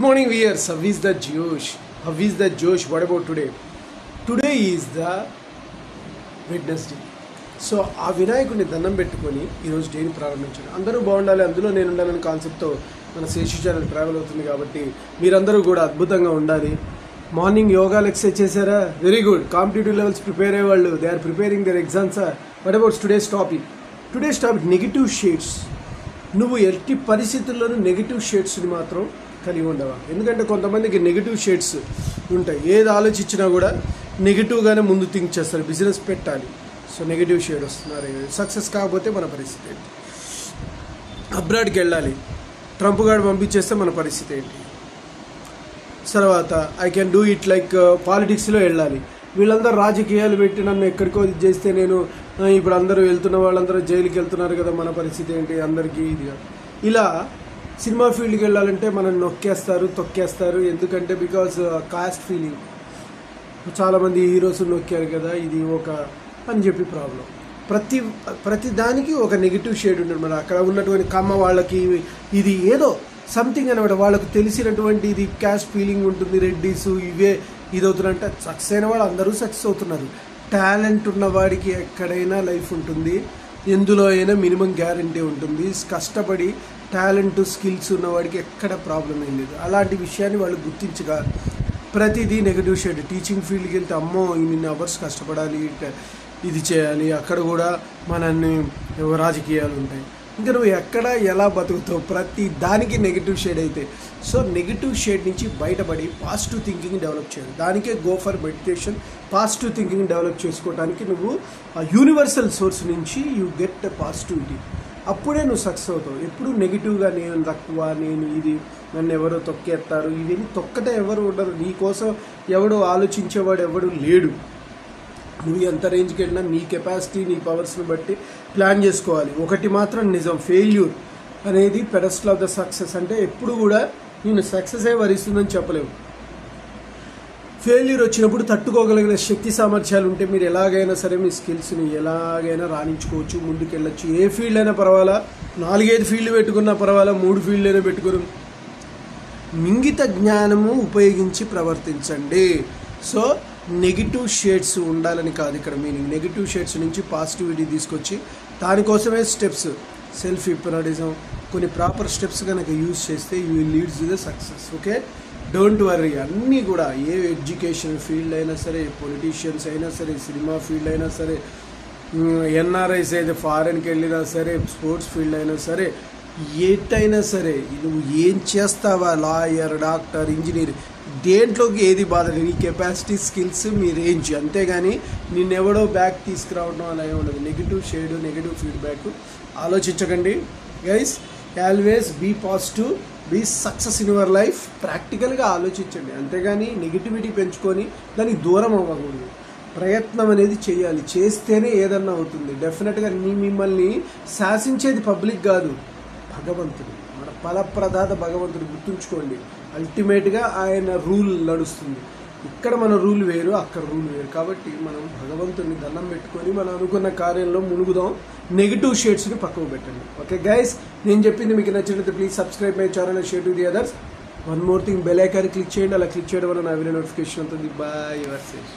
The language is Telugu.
Morning viewers, how is the Josh? How is the Josh? What about today? Today is the Wednesday. So ఆ వినాయకుడిని దండం పెట్టుకొని ఈరోజు డేని ప్రారంభించాను. అందరూ బాగుండాలి, అందులో నేను ఉండాలని కాన్సెప్ట్తో మన శేషు ఛానల్ ట్రావెల్ అవుతుంది కాబట్టి మీరందరూ కూడా అద్భుతంగా ఉండాలి. మార్నింగ్ యోగాలు ఎక్సర్సైజ్ చేశారా? Very good. Competitive levels prepare అయ్యే వాళ్ళు they are preparing their exams. What about today's topic? Negative shades. నువ్వు ఎట్టి పరిస్థితుల్లోనూ నెగిటివ్ షేడ్స్ని మాత్రం కలిగి ఉండవా? ఎందుకంటే కొంతమందికి నెగిటివ్ షేడ్స్ ఉంటాయి. ఏది ఆలోచించినా కూడా నెగిటివ్గానే ముందు థింక్ చేస్తారు. బిజినెస్ పెట్టాలి, సో నెగిటివ్ షేడ్ వస్తున్నారు. సక్సెస్ కాకపోతే మన పరిస్థితి ఏంటి? అబ్రాడ్కి వెళ్ళాలి, ట్రంప్ గారు పంపించేస్తే మన పరిస్థితి ఏంటి? తర్వాత I can do it like పాలిటిక్స్లో వెళ్ళాలి, వీళ్ళందరూ రాజకీయాలు పెట్టి నన్ను ఎక్కడికో ఇది చేస్తే నేను ఇప్పుడు అందరూ వెళ్తున్న వాళ్ళందరూ జైలుకి వెళ్తున్నారు కదా, మన పరిస్థితి ఏంటి? అందరికీ ఇదిగా ఇలా సినిమా ఫీల్డ్కి వెళ్ళాలంటే మనం నొక్కేస్తారు, తొక్కేస్తారు. ఎందుకంటే బికాజ్ కాస్ట్ ఫీలింగ్. చాలామంది హీరోస్ నొక్కారు కదా, ఇది ఒక అని చెప్పి ప్రాబ్లం. ప్రతి దానికి ఒక నెగిటివ్ షేడ్ ఉంటుంది. మన అక్కడ ఉన్నటువంటి కమ్మ వాళ్ళకి ఇది ఏదో సంథింగ్ అనమాట, వాళ్ళకు తెలిసినటువంటి ఇది క్యాస్ట్ ఫీలింగ్ ఉంటుంది. రెడ్డీస్ ఇవే ఇది అవుతున్నారంటే సక్సెస్ అయిన వాళ్ళు అందరూ సక్సెస్ అవుతున్నారు. టాలెంట్ ఉన్నవాడికి ఎక్కడైనా లైఫ్ ఉంటుంది, ఎందులో అయినా మినిమం గ్యారంటీ ఉంటుంది. కష్టపడి టాలెంట్ స్కిల్స్ ఉన్నవాడికి ఎక్కడ ప్రాబ్లం ఏం లేదు. అలాంటి విషయాన్ని వాళ్ళు గుర్తించగా ప్రతిదీ నెగిటివ్ షేడ్. టీచింగ్ ఫీల్డ్కి వెళ్తే అమ్మో ఇన్ని అవర్స్ కష్టపడాలి, ఇది చేయాలి, అక్కడ కూడా మనల్ని రాజకీయాలు ఉంటాయి. ఇంకా నువ్వు ఎక్కడ ఎలా బతుకుతావు? ప్రతి దానికి నెగిటివ్ షేడ్ అయితే. సో నెగిటివ్ షేడ్ నుంచి బయటపడి పాజిటివ్ థింకింగ్ డెవలప్ చేయాలి. దానికే go for meditation. Positive thinking develop చేసుకోవడానికి నువ్వు యూనివర్సల్ సోర్స్ నుంచి యూ గెట్ పాజిటివిటీ. అప్పుడే నువ్వు సక్సెస్ అవుతావు. ఎప్పుడు నెగిటివ్గా నేను తక్కువ, నేను ఇది, నన్ను ఎవరో తొక్కేస్తారు, ఇవన్నీ తొక్కటే ఎవరు ఉండరు. నీ కోసం ఎవడు ఆలోచించేవాడు ఎవడు లేడు. నువ్వు ఎంత రేంజ్కి వెళ్ళినా నీ కెపాసిటీ, నీ పవర్స్ని బట్టి ప్లాన్ చేసుకోవాలి. ఒకటి మాత్రం నిజం, ఫెయిల్యూర్ అనేది పెడస్టల్ ఆఫ్ ద సక్సెస్. అంటే ఎప్పుడు కూడా నేను సక్సెస్ అయ్యి వరిస్తుందని చెప్పలేవు. ఫెయిల్యూర్ వచ్చినప్పుడు తట్టుకోగలిగిన శక్తి సామర్థ్యాలు ఉంటే మీరు ఎలాగైనా సరే మీ స్కిల్స్ని ఎలాగైనా రాణించుకోవచ్చు, ముందుకెళ్ళచ్చు. ఏ ఫీల్డ్ అయినా పర్వాలా, 4-5 ఫీల్డ్ పెట్టుకున్నా పర్వాలా, 3 ఫీల్డ్ అయినా పెట్టుకుని మింగిత జ్ఞానము ఉపయోగించి ప్రవర్తించండి. సో నెగిటివ్ షేడ్స్ ఉండాలని కాదు ఇక్కడ మీనింగ్. నెగిటివ్ షేడ్స్ నుంచి పాజిటివిటీ తీసుకొచ్చి దానికోసమే స్టెప్స్, సెల్ఫ్ హిప్నటిజం, కొన్ని ప్రాపర్ స్టెప్స్ కనుక యూజ్ చేస్తే you will leads to the success. Okay, don't worry. అన్నీ కూడా ఏ ఎడ్యుకేషన్ ఫీల్డ్ అయినా సరే, పొలిటీషియన్స్ అయినా సరే, సినిమా ఫీల్డ్ అయినా సరే, ఎన్ఆర్ఐస్ అయితే ఫారెన్కి వెళ్ళినా సరే, స్పోర్ట్స్ ఫీల్డ్ అయినా సరే, ఏటైనా సరే నువ్వు ఏం చేస్తావా, లాయర్, డాక్టర్, ఇంజనీర్, దేంట్లోకి ఏది బాధ లేదు. నీ కెపాసిటీ, స్కిల్స్, మీ రేంజ్, అంతేగాని నిన్నెవడో బ్యాక్ తీసుకురావడం అలా ఏమి ఉండదు. నెగిటివ్ షేడ్, నెగిటివ్ ఫీడ్బ్యాక్ ఆలోచించకండి guys. Always be positive, be success in your life. ప్రాక్టికల్గా ఆలోచించండి, అంతేగాని నెగిటివిటీ పెంచుకొని దానికి దూరం అవ్వకూడదు. ప్రయత్నం అనేది చేయాలి, చేస్తేనే ఏదన్నా అవుతుంది. డెఫినెట్గా మిమ్మల్ని శాసించేది పబ్లిక్ కాదు, భగవంతుడు. మన ఫలప్రదాత భగవంతుడు, గుర్తుంచుకోండి. అల్టిమేట్గా ఆయన రూల్ నడుస్తుంది. ఇక్కడ మన రూల్ వేరు, అక్కడ రూల్ వేరు. కాబట్టి మనం భగవంతుడిని దండం పెట్టుకొని మనం అనుకున్న కార్యంలో మునుగుదాం. నెగిటివ్ షేడ్స్ని పక్కకు పెట్టండి. ఓకే గైస్, నేను చెప్పింది మీకు నచ్చినట్లయితే please subscribe my channel and share to the others. One more thing, bell icon click చేయండి. అలా క్లిక్ చేయడం వల్ల నా వీడియో నోటిఫికేషన్ ఉంటుంది. Bye, your Sesh.